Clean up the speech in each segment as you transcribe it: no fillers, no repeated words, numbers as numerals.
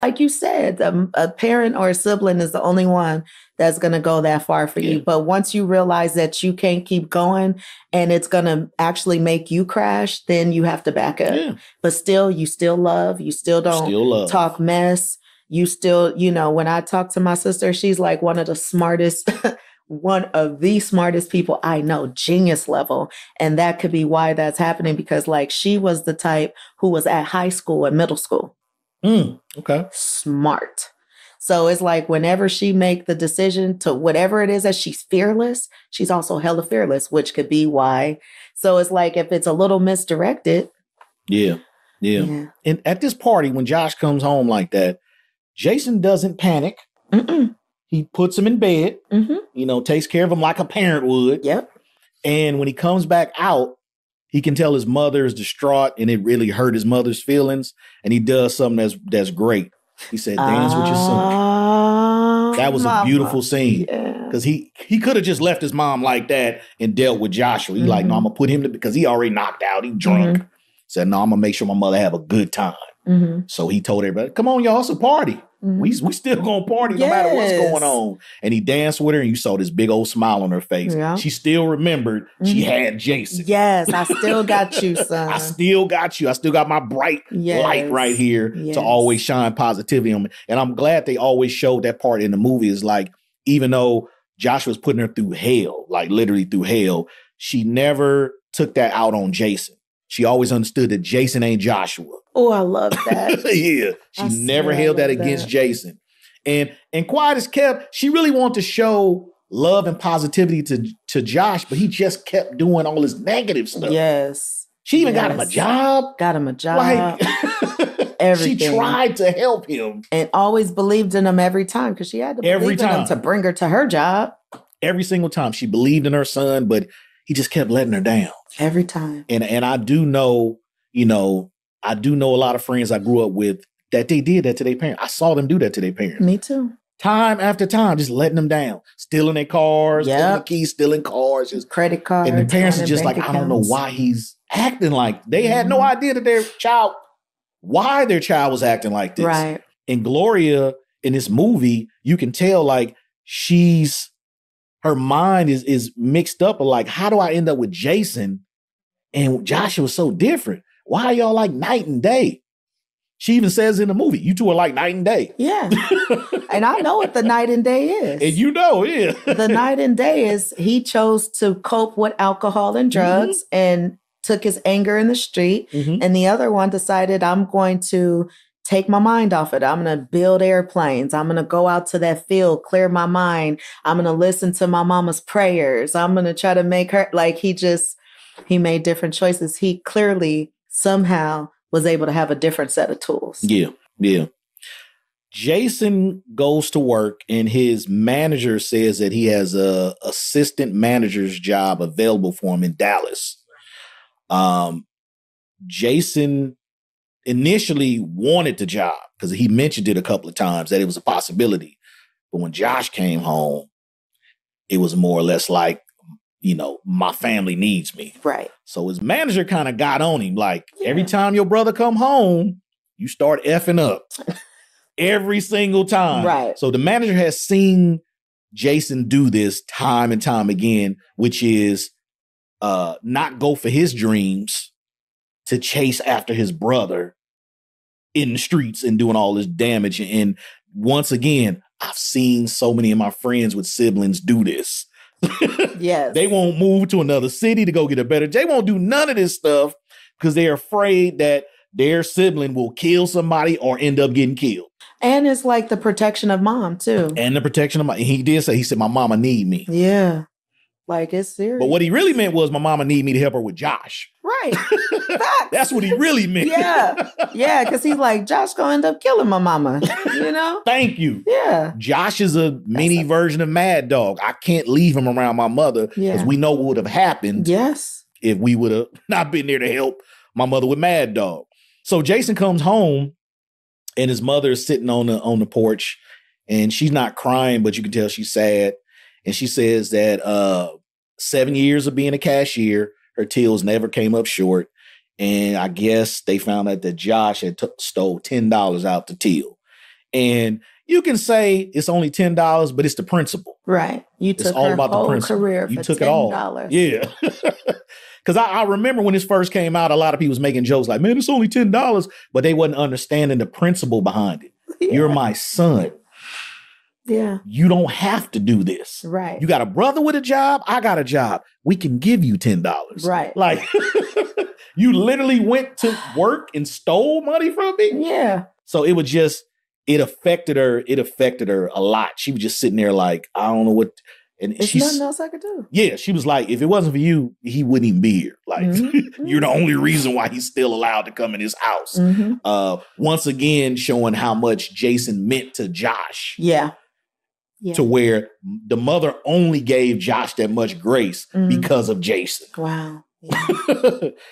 Like you said, a parent or a sibling is the only one that's going to go that far for you. But once you realize that you can't keep going and it's going to actually make you crash, then you have to back up. Yeah. But still, you still love. You still don't talk mess. You still, when I talk to my sister, she's like one of the smartest people I know, genius level. And that could be why that's happening, because like she was the type who was at high school and middle school. Okay. Smart. So it's like whenever she make the decision to whatever it is that she's fearless, she's also hella fearless, which could be why. So it's like if it's a little misdirected. Yeah. And at this party, when Josh comes home like that, Jason doesn't panic. He puts him in bed, takes care of him like a parent would. Yep. And when he comes back out, he can tell his mother is distraught and it really hurt his mother's feelings. And he does something that's great. He said, dance with your son. That was a beautiful scene. Because he could have just left his mom like that and dealt with Joshua. He's like, no, I'm going to put him because he already knocked out. He drunk. Said, no, I'm going to make sure my mother have a good time. So he told everybody, come on, y'all, it's a party. We still going to party no matter what's going on. And he danced with her and you saw this big old smile on her face. Yeah. She still remembered she had Jason. Yes, I still got you, son. I still got you. I still got my bright light right here to always shine positivity on me. And I'm glad they always showed that part in the movie. Is like, even though Joshua's putting her through hell, like literally through hell, she never took that out on Jason. She always understood that Jason ain't Joshua. Oh, I love that. Yeah. She never held that against Jason. And quiet as kept, she really wanted to show love and positivity to Josh, but he just kept doing all this negative stuff. Yes. She even got him a job. Got him a job. Like, everything. She tried to help him. And always believed in him every time, because she had to believe in him to bring her to her job. Every single time. She believed in her son, but he just kept letting her down. Every time. And I do know, a lot of friends I grew up with that they did that to their parents. I saw them do that to their parents. Me too. Time after time, just letting them down. Stealing their cars, stealing the keys, stealing cars. Just credit cards. And the parents are just like, I don't know why he's acting like. They had no idea that why their child was acting like this. Right. And Gloria, in this movie, you can tell like her mind is mixed up of like, how do I end up with Jason? And Joshua was so different. Why are y'all like night and day? She even says in the movie, you two are like night and day. Yeah. And I know what the night and day is. And yeah. The night and day is he chose to cope with alcohol and drugs and took his anger in the street. And the other one decided, I'm going to take my mind off it. I'm going to build airplanes. I'm going to go out to that field, clear my mind. I'm going to listen to my mama's prayers. I'm going to try to make her, like he made different choices. He clearly somehow was able to have a different set of tools. Yeah. Jason goes to work and his manager says that he has a assistant manager's job available for him in Dallas. Jason initially wanted the job because he mentioned it a couple of times that it was a possibility. But when Josh came home, it was more or less like, my family needs me. Right. So his manager kind of got on him. Like, every time your brother come home, you start effing up. Every single time. Right. So the manager has seen Jason do this time and time again, which is not go for his dreams to chase after his brother in the streets and doing all this damage. And once again, I've seen so many of my friends with siblings do this. Yes. They won't move to another city to go get a better. They won't do none of this stuff because they're afraid that their sibling will kill somebody or end up getting killed. And it's like the protection of mom too. And the protection of mom. He said, my mama need me. Yeah. Like, it's serious. But what he really meant was my mama need me to help her with Josh. Right. That's what he really meant. Yeah, because he's like, Josh gonna end up killing my mama, Thank you. Yeah. Josh is a mini version of Mad Dog. I can't leave him around my mother because we know what would have happened if we would have not been there to help my mother with Mad Dog. So Jason comes home and his mother is sitting on the porch and she's not crying, but you can tell she's sad. And she says that 7 years of being a cashier, her tills never came up short. And I guess they found out that Josh had stole $10 out the till. And you can say it's only $10, but it's the principle. Right. You took all her about whole the principle. career You for took $10. It all. Yeah. Because I remember when this first came out, a lot of people was making jokes like, man, it's only $10, but they wasn't understanding the principle behind it. Yeah. You're my son. Yeah. You don't have to do this. Right. You got a brother with a job. I got a job. We can give you $10. Right. Like you literally went to work and stole money from me. Yeah. So it was just, it affected her. It affected her a lot. She was just sitting there like, I don't know what. And there's nothing else I could do. Yeah. She was like, if it wasn't for you, he wouldn't even be here. Like you're the only reason why he's still allowed to come in his house. Once again, showing how much Jason meant to Josh. Yeah. To where the mother only gave Josh that much grace because of Jason. Wow.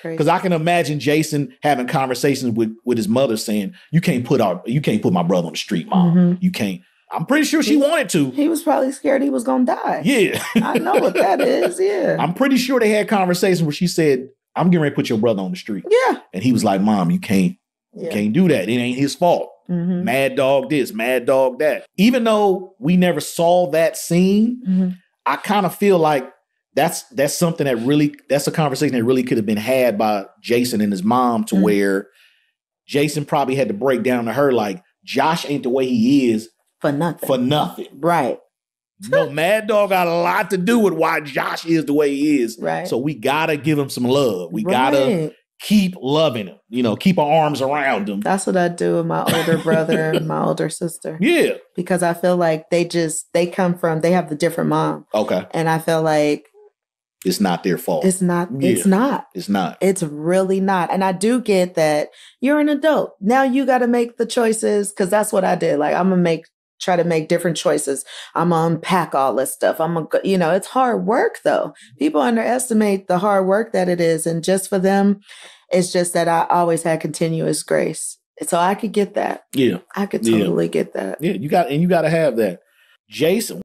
Because I can imagine Jason having conversations with his mother saying, you can't put my brother on the street, Mom. You can't. I'm pretty sure she wanted to. He was probably scared he was going to die. Yeah. I know what that is. Yeah. I'm pretty sure they had conversations where she said, I'm getting ready to put your brother on the street. Yeah. And he was like, Mom, you can't do that. It ain't his fault. Mad dog this, mad dog that. Even though we never saw that scene, I kind of feel like that's something that's a conversation that really could have been had by Jason and his mom to where Jason probably had to break down to her like, Josh ain't the way he is for nothing. Right. No, Mad Dog got a lot to do with why Josh is the way he is. Right. So we gotta give him some love. We gotta keep loving him. Keep our arms around him. That's what I do with my older brother and my older sister. Yeah. Because I feel like they have the different mom. Okay. And I feel like it's not their fault. It's not. Yeah. It's not. It's not. It's really not. And I do get that you're an adult. Now you got to make the choices because that's what I did. Like I'm going to try to make different choices. I'm going to unpack all this stuff. It's hard work though. People underestimate the hard work that it is. And just for them, it's just that I always had continuous grace. So I could get that. Yeah. I could totally get that. Yeah. You got to have that. Jason.